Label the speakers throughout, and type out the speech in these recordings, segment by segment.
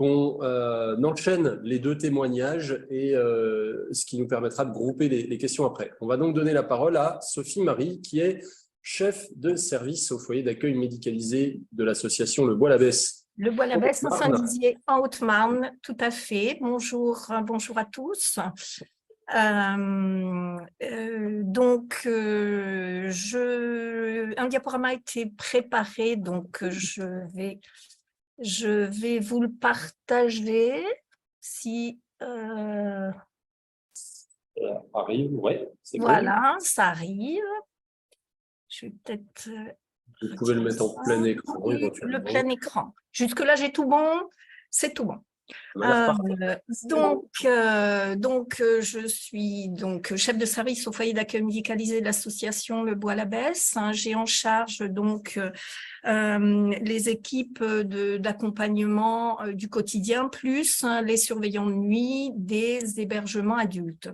Speaker 1: qu'on enchaîne les deux témoignages et ce qui nous permettra de grouper les questions après. On va donc donner la parole à Sophie Marie, qui est chef de service au foyer d'accueil médicalisé de l'association Le Bois-l'Abbesse.
Speaker 2: Le Bois-l'Abbesse en Saint-Dizier, en Haute-Marne, tout à fait. Bonjour, bonjour à tous. Un diaporama a été préparé, donc je vais vous le partager. Si
Speaker 1: ça arrive, ouais, c'est bon.
Speaker 2: Voilà, ça arrive. Je vais peut-être.
Speaker 1: Vous pouvez le mettre en plein écran.
Speaker 2: Oui, le plein écran. Jusque-là, j'ai tout bon. C'est tout bon. Je suis donc chef de service au foyer d'accueil médicalisé de l'association Le Bois-l'Abbesse. J'ai en charge donc les équipes d'accompagnement du quotidien, plus les surveillants de nuit des hébergements adultes.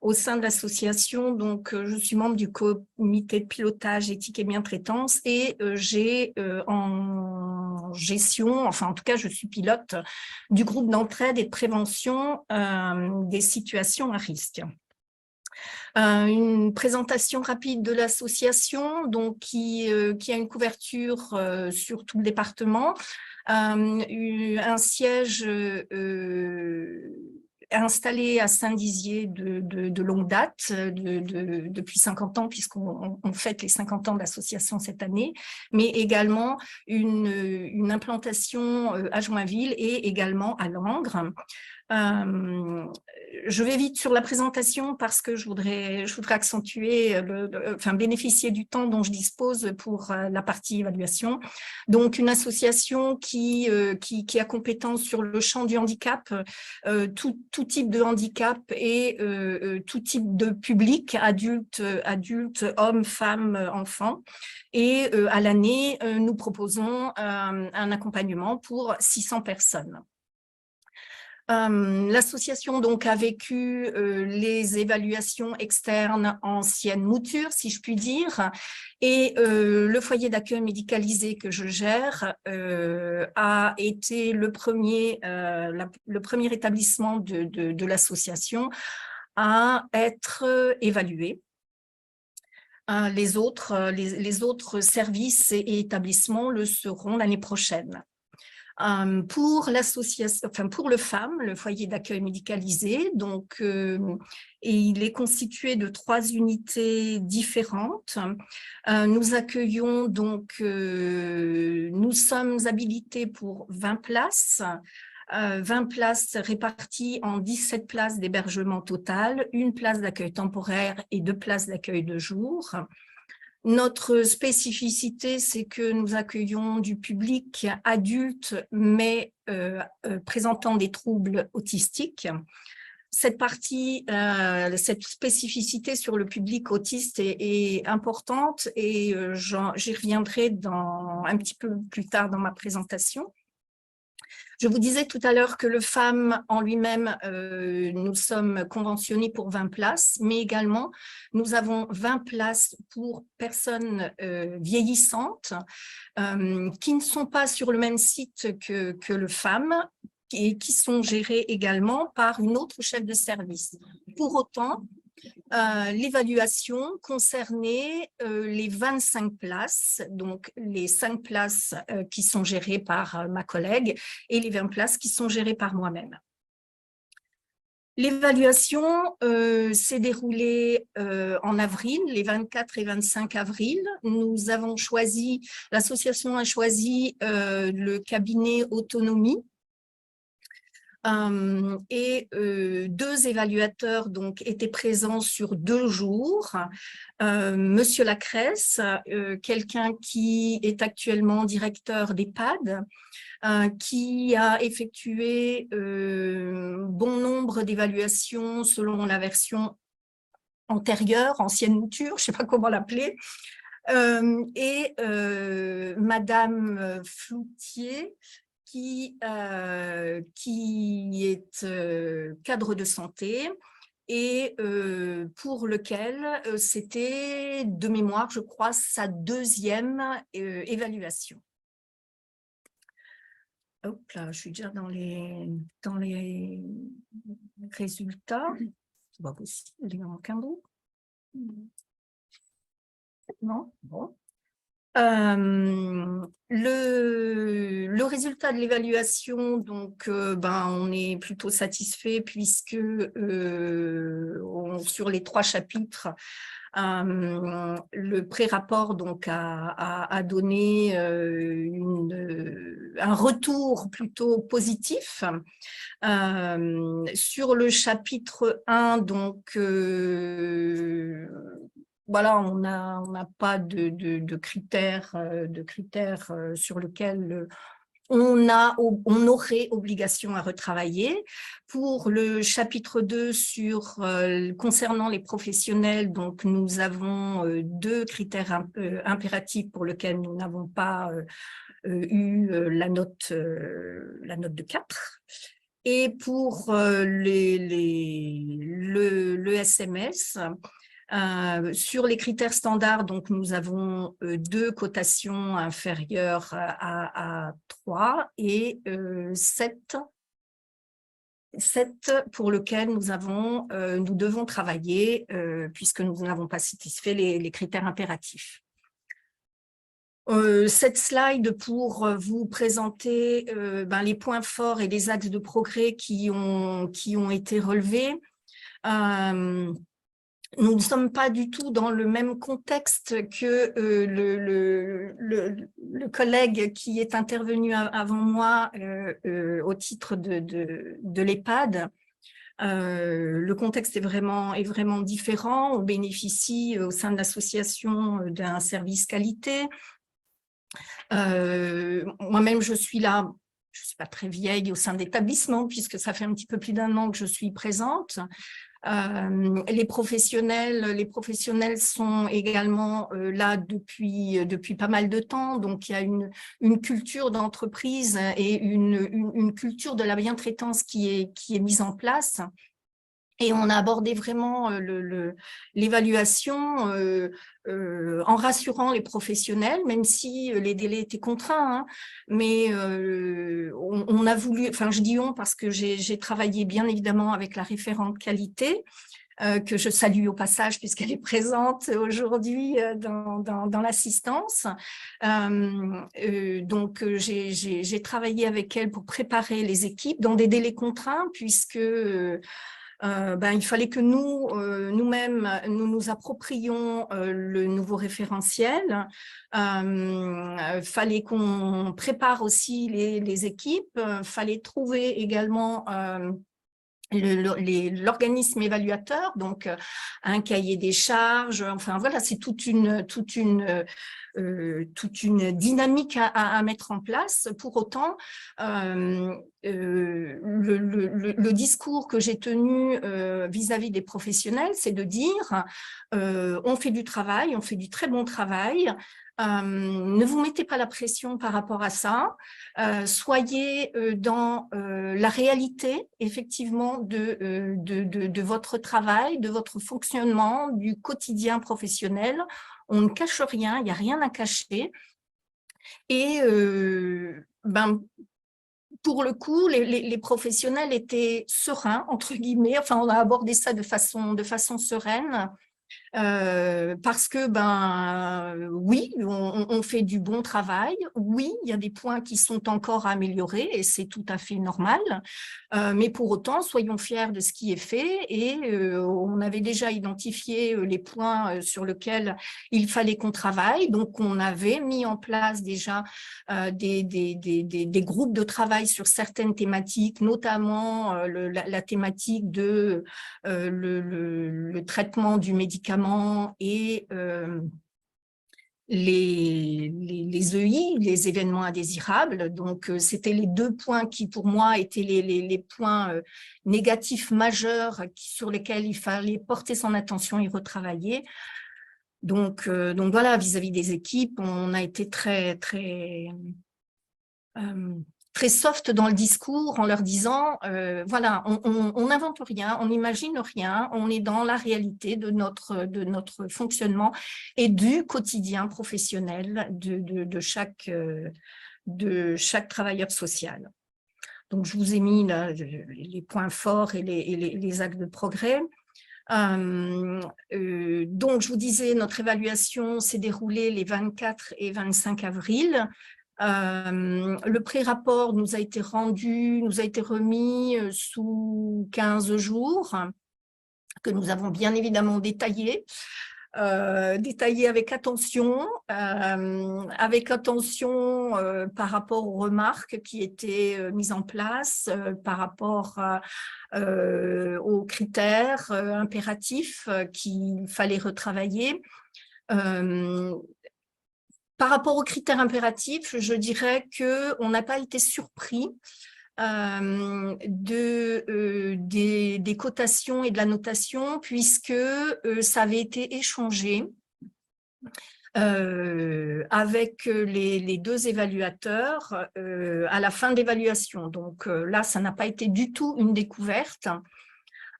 Speaker 2: Au sein de l'association, donc, je suis membre du comité de pilotage éthique et bientraitance et j'ai en gestion, enfin en tout cas je suis pilote du groupe d'entraide et de prévention des situations à risque. Une présentation rapide de l'association, donc qui a une couverture sur tout le département, un siège installé à Saint-Dizier de longue date, depuis 50 ans, puisqu'on fête les 50 ans de l'association cette année, mais également une implantation à Joinville et également à Langres. Je vais vite sur la présentation parce que je voudrais accentuer, bénéficier du temps dont je dispose pour la partie évaluation. Donc, une association qui a compétence sur le champ du handicap, tout type de handicap et tout type de public, adultes, hommes, femmes, enfants. Et à l'année, nous proposons un accompagnement pour 600 personnes. L'association donc a vécu les évaluations externes anciennes moutures, si je puis dire, et le foyer d'accueil médicalisé que je gère a été le premier établissement de l'association à être évalué. Les autres services et établissements le seront l'année prochaine. Pour l'association, pour le FAM, le foyer d'accueil médicalisé, donc il est constitué de 3 unités différentes. Nous accueillons donc, nous sommes habilités pour 20 places. 20 places réparties en 17 places d'hébergement total, 1 place d'accueil temporaire et 2 places d'accueil de jour. Notre spécificité, c'est que nous accueillons du public adulte, mais présentant des troubles autistiques. Cette spécificité sur le public autiste est importante et j'y reviendrai un petit peu plus tard dans ma présentation. Je vous disais tout à l'heure que le FAM en lui-même, nous sommes conventionnés pour 20 places, mais également nous avons 20 places pour personnes vieillissantes qui ne sont pas sur le même site que le FAM et qui sont gérées également par une autre chef de service. Pour autant, l'évaluation concernait les 25 places, donc les 5 places qui sont gérées par ma collègue et les 20 places qui sont gérées par moi-même. L'évaluation s'est déroulée en avril, les 24 et 25 avril. L'association a choisi le cabinet Autonomie. Et 2 évaluateurs donc étaient présents sur 2 jours. Monsieur Lacresse, quelqu'un qui est actuellement directeur d'EHPAD, qui a effectué bon nombre d'évaluations selon la version antérieure, ancienne mouture, je ne sais pas comment l'appeler, et Madame Floutier, qui est cadre de santé et pour lequel c'était, de mémoire, je crois, sa 2e évaluation. hop là, je suis déjà dans les résultats. C'est pas possible, il y en a aucun bout. Non, bon. Le résultat de l'évaluation, donc, on est plutôt satisfait puisque sur les 3 chapitres, le pré-rapport donc a donné un retour plutôt positif. Sur le chapitre 1, donc voilà, on n'a pas de critères, sur lesquels on aurait obligation à retravailler. Pour le chapitre 2 concernant les professionnels, donc nous avons 2 critères impératifs pour lesquels nous n'avons pas eu la note de 4. Et pour le SMS, sur les critères standards, donc nous avons 2 cotations inférieures à 3 et 7 pour lequel nous devons travailler puisque nous n'avons pas satisfait les critères impératifs. Cette slide pour vous présenter les points forts et les axes de progrès qui ont été relevés. Nous ne sommes pas du tout dans le même contexte que le collègue qui est intervenu avant moi au titre de l'EHPAD. Le contexte est vraiment différent. On bénéficie au sein de l'association d'un service qualité. Moi-même, je suis là, je ne suis pas très vieille au sein de l'établissement puisque ça fait un petit peu plus d'1 an que je suis présente. Les professionnels sont également là depuis pas mal de temps, donc il y a une culture d'entreprise et une culture de la bientraitance qui est mise en place. Et on a abordé vraiment l'évaluation en rassurant les professionnels, même si les délais étaient contraints. Hein, mais on a voulu, enfin je dis on parce que j'ai travaillé bien évidemment avec la référente qualité, que je salue au passage puisqu'elle est présente aujourd'hui dans l'assistance. Donc j'ai travaillé avec elle pour préparer les équipes dans des délais contraints puisque il fallait que nous-mêmes, nous approprions le nouveau référentiel. Fallait qu'on prépare aussi les équipes. Fallait trouver également l'organisme évaluateur, donc un cahier des charges. Enfin voilà, c'est toute une dynamique à mettre en place. Pour autant, le discours que j'ai tenu vis-à-vis des professionnels, c'est de dire on fait du travail, on fait du très bon travail. Ne vous mettez pas la pression par rapport à ça. Soyez dans la réalité, effectivement, de votre travail, de votre fonctionnement, du quotidien professionnel. On ne cache rien, il n'y a rien à cacher. Et pour le coup, les professionnels étaient sereins, entre guillemets. Enfin, on a abordé ça de façon sereine. Parce que oui, on fait du bon travail, oui, il y a des points qui sont encore à améliorer et c'est tout à fait normal, mais pour autant, soyons fiers de ce qui est fait et on avait déjà identifié les points sur lesquels il fallait qu'on travaille, donc on avait mis en place déjà des groupes de travail sur certaines thématiques, notamment la thématique de le traitement du médicament et les EI, les événements indésirables. Donc, c'était les 2 points qui, pour moi, étaient les points négatifs majeurs sur lesquels il fallait porter son attention et retravailler. Donc voilà, vis-à-vis des équipes, on a été très soft dans le discours en leur disant, voilà, on n'invente rien, on n'imagine rien, on est dans la réalité de notre fonctionnement et du quotidien professionnel de chaque de chaque travailleur social. Donc, je vous ai mis là, les points forts et les axes de progrès. Donc, je vous disais, notre évaluation s'est déroulée les 24 et 25 avril. Le pré-rapport nous a été remis sous 15 jours, que nous avons bien évidemment détaillé. Avec attention par rapport aux remarques qui étaient mises en place, par rapport aux critères impératifs qu'il fallait retravailler. Par rapport aux critères impératifs, je dirais qu'on n'a pas été surpris des cotations et de la notation, puisque ça avait été échangé avec les deux évaluateurs à la fin de l'évaluation. Donc là, ça n'a pas été du tout une découverte.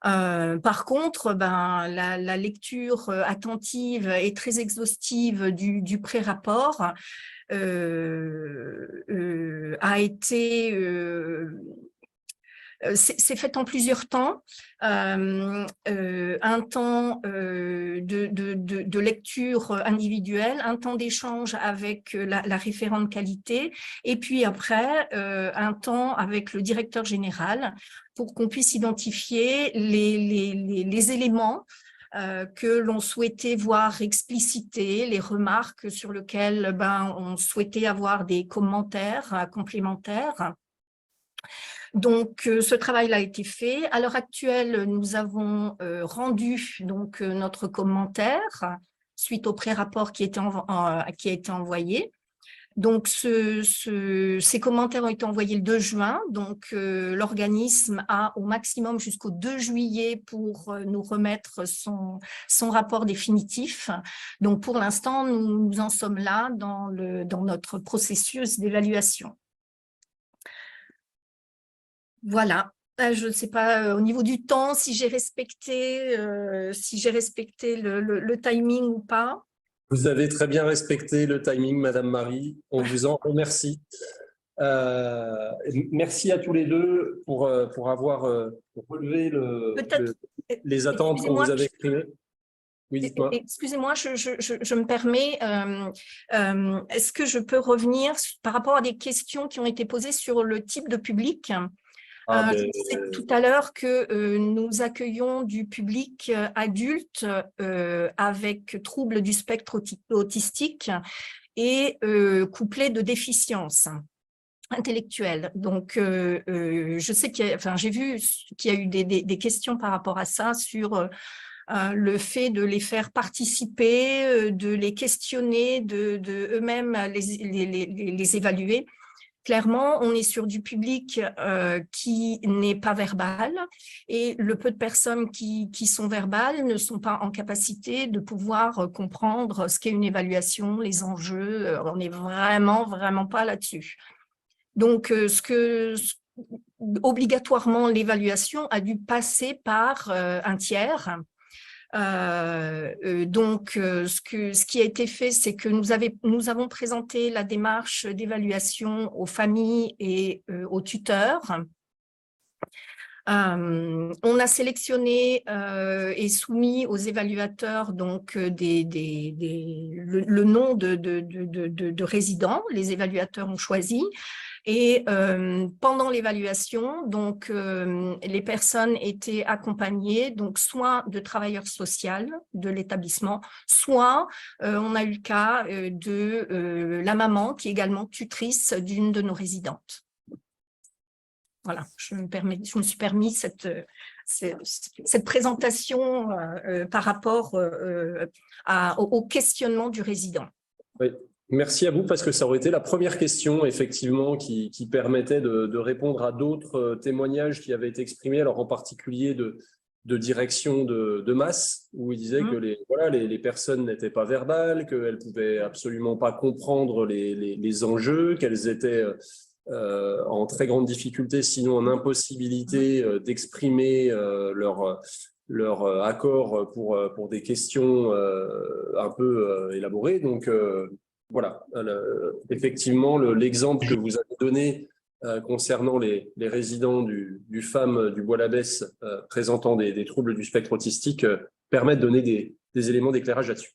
Speaker 2: Par contre, la lecture attentive et très exhaustive du pré-rapport a été c'est fait en plusieurs temps, un temps de lecture individuelle, un temps d'échange avec la référente qualité, et puis après un temps avec le directeur général pour qu'on puisse identifier les éléments que l'on souhaitait voir explicités, les remarques sur lesquelles on souhaitait avoir des commentaires complémentaires. Donc, ce travail a été fait. À l'heure actuelle, nous avons rendu notre commentaire suite au pré-rapport qui a été envoyé. Donc, ces commentaires ont été envoyés le 2 juin. Donc, l'organisme a au maximum jusqu'au 2 juillet pour nous remettre son rapport définitif. Donc, pour l'instant, nous en sommes là dans notre processus d'évaluation. Voilà, je ne sais pas au niveau du temps si j'ai respecté, le timing ou pas.
Speaker 1: Vous avez très bien respecté le timing, Madame Marie. On vous en remercie. Merci à tous les deux pour avoir relevé les attentes qu'on vous avait exprimées. Oui, dites-moi.
Speaker 2: Excusez-moi, je me permets, est-ce que je peux revenir par rapport à des questions qui ont été posées sur le type de public ? Je disais tout à l'heure que nous accueillons du public adulte avec troubles du spectre autistique et couplé de déficiences intellectuelles. Donc, je sais j'ai vu qu'il y a eu des questions par rapport à ça sur le fait de les faire participer, de les questionner, de eux-mêmes les évaluer. Clairement, on est sur du public qui n'est pas verbal et le peu de personnes qui sont verbales ne sont pas en capacité de pouvoir comprendre ce qu'est une évaluation, les enjeux. On n'est vraiment pas là-dessus. Donc, obligatoirement, l'évaluation a dû passer par un tiers. Ce qui a été fait, c'est que nous avons présenté la démarche d'évaluation aux familles et aux tuteurs. On a sélectionné et soumis aux évaluateurs donc le nom de résidents. Les évaluateurs ont choisi. Et pendant l'évaluation, donc les personnes étaient accompagnées, donc soit de travailleurs sociaux de l'établissement, soit on a eu le cas de la maman qui est également tutrice d'une de nos résidentes. Voilà, je me suis permis cette présentation par rapport au questionnement du résident.
Speaker 1: Oui. Merci à vous, parce que ça aurait été la première question, effectivement, qui permettait de répondre à d'autres témoignages qui avaient été exprimés, alors en particulier de direction de masse, où il disait que les personnes n'étaient pas verbales, qu'elles ne pouvaient absolument pas comprendre les enjeux, qu'elles étaient en très grande difficulté, sinon en impossibilité d'exprimer leur accord pour des questions un peu élaborées. Donc, Voilà, effectivement, l'exemple que vous avez donné concernant les résidents du FAM du Bois-l'Abbesse présentant des troubles du spectre autistique permet de donner des éléments d'éclairage là-dessus.